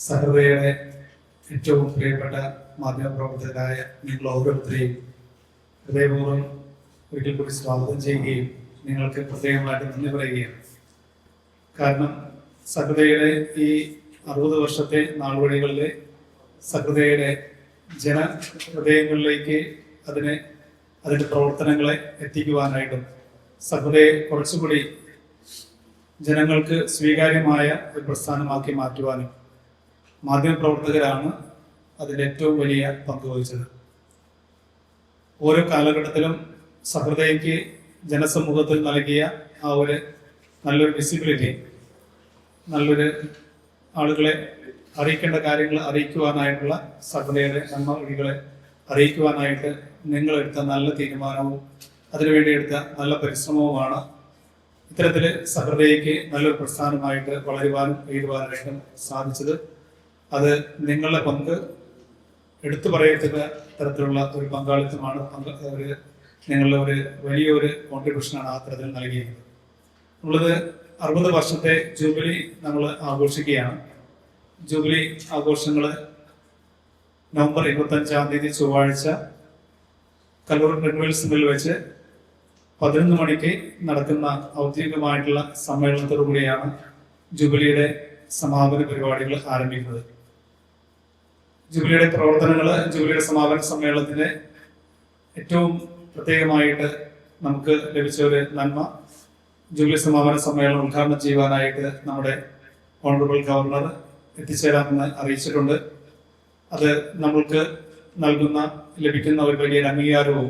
സഹൃദയയുടെ ഏറ്റവും പ്രിയപ്പെട്ട മാധ്യമപ്രവർത്തകരായ നിങ്ങൾ ഓരോരുത്തരെയും ഹൃദയപൂർവ്വം ഒരിക്കൽ കൂടി സ്വാഗതം ചെയ്യുകയും നിങ്ങൾക്ക് പ്രത്യേകമായിട്ട് നന്ദി പറയുകയാണ്. കാരണം സഹൃദയയുടെ ഈ 60 വർഷത്തെ നാൾവഴികളിലെ സഹൃദയയുടെ ജനഹൃദയങ്ങളിലേക്ക് അതിൻ്റെ പ്രവർത്തനങ്ങളെ എത്തിക്കുവാനായിട്ടും സഹൃദയെ കുറച്ചുകൂടി ജനങ്ങൾക്ക് സ്വീകാര്യമായ ഒരു പ്രസ്ഥാനമാക്കി മാറ്റുവാനും മാധ്യമപ്രവർത്തകരാണ് അതിൻ്റെ ഏറ്റവും വലിയ പങ്ക് വഹിച്ചത്. ഓരോ കാലഘട്ടത്തിലും സഹൃദയയ്ക്ക് ജനസമൂഹത്തിൽ നൽകിയ ആ ഒരു നല്ലൊരു വിസിബിലിറ്റി, നല്ലൊരു ആളുകളെ അറിയിക്കേണ്ട കാര്യങ്ങൾ അറിയിക്കുവാനായിട്ടുള്ള സഹൃദയയുടെ നന്മ വഴികളെ അറിയിക്കുവാനായിട്ട് നിങ്ങളെടുത്ത നല്ല തീരുമാനവും അതിനുവേണ്ടി എടുത്ത നല്ല പരിശ്രമവുമാണ് ഇത്തരത്തിൽ സഹൃദയയ്ക്ക് നല്ലൊരു പ്രസ്ഥാനമായിട്ട് വളരുവാനും ഉയരുവാനായിട്ടും സാധിച്ചത്. അത് നിങ്ങളുടെ പങ്ക് എടുത്തു പറയത്തക്ക തരത്തിലുള്ള ഒരു പങ്കാളിത്തമാണ്. നിങ്ങളുടെ ഒരു വലിയൊരു കോൺട്രിബ്യൂഷനാണ് ആ തരത്തിൽ നൽകിയിരിക്കുന്നത്. നമ്മളത് 60 വർഷത്തെ ജൂബിലി നമ്മൾ ആഘോഷിക്കുകയാണ്. ജൂബിലി ആഘോഷങ്ങൾ നവംബർ 25-ാം തീയതി ചൊവ്വാഴ്ച കല്ലൂർ ട്രെഡ്മിൽസ് മില്ലിൽ വെച്ച് 11 മണിക്ക് നടക്കുന്ന ഔദ്യോഗികമായിട്ടുള്ള സമ്മേളനത്തോടു കൂടിയാണ് ജൂബിലിയുടെ സമാപന പരിപാടികൾ ആരംഭിക്കുന്നത്. ജൂബിലിയുടെ പ്രവർത്തനങ്ങൾ, ജൂബിലിയുടെ സമാപന സമ്മേളനത്തിന് ഏറ്റവും പ്രത്യേകമായിട്ട് നമുക്ക് ലഭിച്ച ഒരു നന്മ, ജൂബിലി സമാപന സമ്മേളനം ഉദ്ഘാടനം ചെയ്യുവാനായിട്ട് നമ്മുടെ ഓണറബിൾ ഗവർണർ എത്തിച്ചേരാമെന്ന് അറിയിച്ചിട്ടുണ്ട്. അത് നമ്മൾക്ക് ലഭിക്കുന്ന ഒരു വലിയ അംഗീകാരവും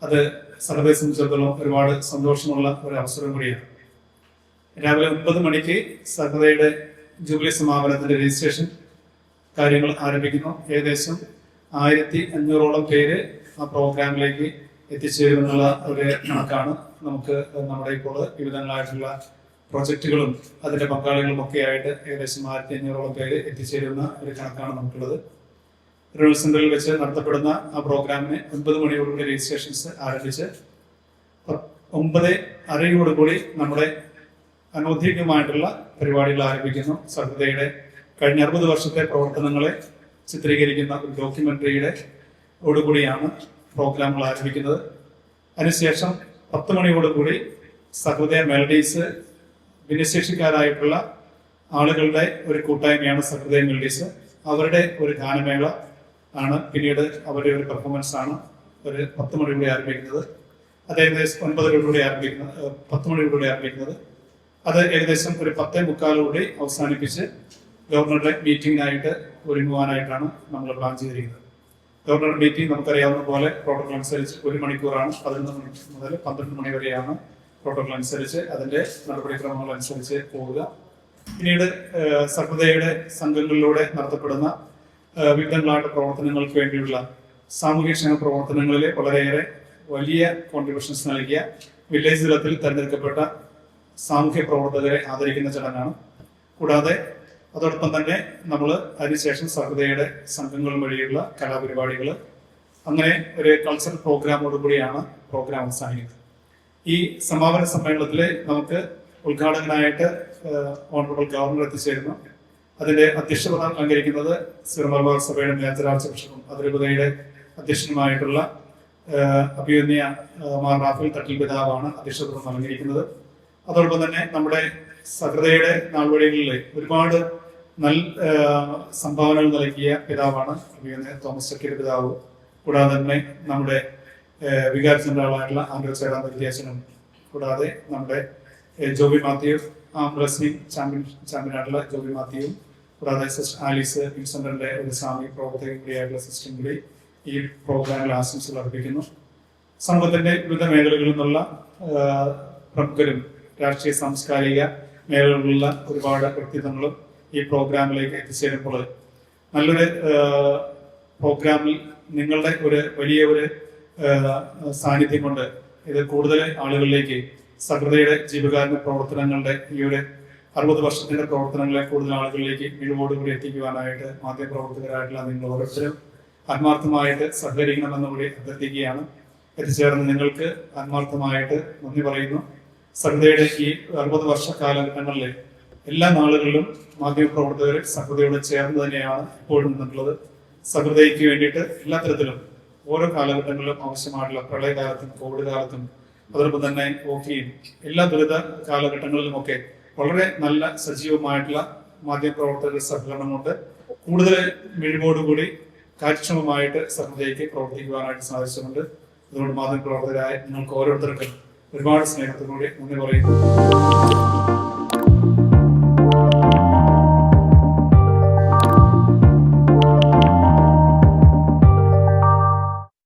അത് സഹൃദയെ സംബന്ധിച്ചിടത്തോളം ഒരുപാട് സന്തോഷമുള്ള ഒരു അവസരം കൂടിയാണ്. രാവിലെ 9 മണിക്ക് സഹൃദയുടെ ജൂബിലി സമാപനത്തിന്റെ രജിസ്ട്രേഷൻ കാര്യങ്ങൾ ആരംഭിക്കുന്നു. ഏകദേശം 1500ഓളം പേര് ആ പ്രോഗ്രാമിലേക്ക് എത്തിച്ചേരുമെന്നുള്ള ഒരു കണക്കാണ് നമുക്ക് നമ്മുടെ ഇപ്പോൾ വിവിധങ്ങളായിട്ടുള്ള പ്രൊജക്റ്റുകളും അതിന്റെ പങ്കാളികളും ഒക്കെ ആയിട്ട് ഏകദേശം 1500ഓളം പേര് എത്തിച്ചേരുന്ന ഒരു കണക്കാണ് നമുക്കുള്ളത്. റൂറൽ സെന്ററിൽ വെച്ച് നടത്തപ്പെടുന്ന ആ പ്രോഗ്രാമിന് 9 മണിയോടുകൂടി രജിസ്ട്രേഷൻസ് ആരംഭിച്ച് 9:30 നമ്മുടെ അനൗദ്യോഗികമായിട്ടുള്ള പരിപാടികൾ ആരംഭിക്കുന്നു. സഹൃദയയുടെ കഴിഞ്ഞ 60 വർഷത്തെ പ്രവർത്തനങ്ങളെ ചിത്രീകരിക്കുന്ന ഒരു ഡോക്യുമെന്ററിയുടെ ഓടുകൂടിയാണ് പ്രോഗ്രാമുകൾ ആരംഭിക്കുന്നത്. അതിനുശേഷം 10 മണിയോടുകൂടി സഹൃദയ മെലഡീസ്, ഭിന്നശേഷിക്കാരായിട്ടുള്ള ആളുകളുടെ ഒരു കൂട്ടായ്മയാണ് സഹൃദയ മെലഡീസ്. അവരുടെ ഒരു ഗാനമേള ആണ്, പിന്നീട് അവരുടെ ഒരു പെർഫോമൻസ് ആണ് ഒരു 10 മണിയോടെ ആരംഭിക്കുന്നത്. അത് ഏകദേശം 10 മണിയോടെ ആരംഭിക്കുന്നത്. അത് ഏകദേശം ഒരു 10:45 അവസാനിപ്പിച്ച് ഗവർണറുടെ മീറ്റിംഗിനായിട്ട് ഒരുങ്ങുവാനായിട്ടാണ് നമ്മൾ പ്ലാൻ ചെയ്തിരിക്കുന്നത്. ഗവർണറുടെ മീറ്റിംഗ് നമുക്കറിയാവുന്ന പോലെ പ്രോട്ടോകോൾ അനുസരിച്ച് 1 മണിക്കൂറാണ്. 11 മണി മുതൽ 12 മണി വരെയാണ് പ്രോട്ടോകോൾ അനുസരിച്ച് അതിന്റെ നടപടിക്രമങ്ങൾ അനുസരിച്ച് പോവുക. പിന്നീട് സഹൃദയയുടെ സംഘങ്ങളിലൂടെ നടത്തപ്പെടുന്ന വിവിധങ്ങളായിട്ട് പ്രവർത്തനങ്ങൾക്ക് വേണ്ടിയുള്ള സാമൂഹ്യക്ഷേമ പ്രവർത്തനങ്ങളിൽ വളരെയേറെ വലിയ കോൺട്രിബ്യൂഷൻസ് നൽകിയ വില്ലേജ് തലത്തിൽ തെരഞ്ഞെടുക്കപ്പെട്ട സാമൂഹ്യ പ്രവർത്തകരെ ആദരിക്കുന്ന ചടങ്ങാണ്. കൂടാതെ അതോടൊപ്പം തന്നെ നമ്മൾ അതിനുശേഷം സഹൃദയയുടെ സംഘങ്ങൾ വഴിയുള്ള കലാപരിപാടികൾ, അങ്ങനെ ഒരു കൾച്ചറൽ പ്രോഗ്രാമോടുകൂടിയാണ് പ്രോഗ്രാം അവസാനിക്കുന്നത്. ഈ സമാപന സമ്മേളനത്തിൽ നമുക്ക് ഉദ്ഘാടകനായിട്ട് ഓണറബിൾ ഗവർണർ എത്തിച്ചേരുന്നു. അതിന്റെ അധ്യക്ഷത അലങ്കരിക്കുന്നത് സിറമലബാർ സഭയുടെ മേജർ ആർച്ച് ബിഷപ്പും അതിരൂപതയുടെ അധ്യക്ഷനുമായിട്ടുള്ള അഭിമന്യ മാർ റാഫേൽ തട്ടിൽ പിതാവാണ് അധ്യക്ഷത അലങ്കരിക്കുന്നത്. അതോടൊപ്പം തന്നെ നമ്മുടെ സഹൃദയയുടെ നാൾവഴികളിൽ ഒരുപാട് സംഭാവനകൾ നൽകിയ പിതാവാണ് അഭിമന്യ തോമസ് ചക്കിരി പിതാവ്. കൂടാതെ തന്നെ നമ്മുടെ വികാരി ജനറലായിട്ടുള്ള ആൻഡ്രൂ ചേരാൻ വിദ്യാസനും, കൂടാതെ നമ്മുടെ ജോബി മാത്യു റെസ്ലിംഗ് ചാമ്പ്യനായിട്ടുള്ള ജോബി മാത്യുവും, കൂടാതെ സിസ്റ്റർ ആലീസ് വിൻസെന്ററിന്റെ ഒരു സ്വാമി പ്രവർത്തകൻ കൂടിയായിട്ടുള്ള സിസ്റ്ററും കൂടി ഈ പ്രോഗ്രാമിൽ ആശംസകൾ അർപ്പിക്കുന്നു. സമൂഹത്തിന്റെ വിവിധ മേഖലകളിൽ നിന്നുള്ള പ്രമുഖരും രാഷ്ട്രീയ സാംസ്കാരിക മേഖലകളിലുള്ള ഒരുപാട് വ്യക്തിത്വങ്ങളും ഈ പ്രോഗ്രാമിലേക്ക് എത്തിച്ചേരുമ്പോൾ നല്ലൊരു പ്രോഗ്രാമിൽ നിങ്ങളുടെ ഒരു വലിയ ഒരു സാന്നിധ്യം കൊണ്ട് ഇത് കൂടുതൽ ആളുകളിലേക്ക് സഹൃദയയുടെ ജീവകാരുണ്യ പ്രവർത്തനങ്ങളുടെ ഈ ഒരു 60 വർഷത്തിന്റെ പ്രവർത്തനങ്ങളെ കൂടുതൽ ആളുകളിലേക്ക് മിഴിവോടുകൂടി എത്തിക്കുവാനായിട്ട് മാധ്യമപ്രവർത്തകരായിട്ടുള്ള നിങ്ങൾ ഓരോരുത്തരും ആത്മാർത്ഥമായിട്ട് സഹകരിക്കണമെന്ന് കൂടി അഭ്യർത്ഥിക്കുകയാണ്. എത്തിച്ചേർന്ന് നിങ്ങൾക്ക് ആത്മാർത്ഥമായിട്ട് നന്ദി പറയുന്നു. സഹൃദയയുടെ ഈ 60 വർഷ കാലഘട്ടങ്ങളിൽ എല്ലാ നാളുകളിലും മാധ്യമപ്രവർത്തകർ സഹൃദയോട് ചേർന്ന് തന്നെയാണ് ഇപ്പോഴും നിന്നിട്ടുള്ളത്. സഹൃദയ്ക്ക് വേണ്ടിയിട്ട് എല്ലാ തരത്തിലും ഓരോ കാലഘട്ടങ്ങളിലും ആവശ്യമായിട്ടുള്ള പ്രളയകാലത്തും കോവിഡ് കാലത്തും അതോടൊപ്പം തന്നെ ഓക്കിയും എല്ലാ ദുരിത കാലഘട്ടങ്ങളിലുമൊക്കെ വളരെ നല്ല സജീവമായിട്ടുള്ള മാധ്യമപ്രവർത്തകരുടെ സഹകരണം കൊണ്ട് കൂടുതൽ മിഴിവോടുകൂടി കാര്യക്ഷമമായിട്ട് സഹൃദയ്ക്ക് പ്രവർത്തിക്കുവാനായിട്ട് സാധിച്ചിട്ടുണ്ട്. അതുകൊണ്ട് മാധ്യമപ്രവർത്തകരായ നിങ്ങൾക്ക് ഓരോരുത്തർക്കും ഒരുപാട് സ്നേഹത്തോടുകൂടി നന്ദി പറയുന്നു.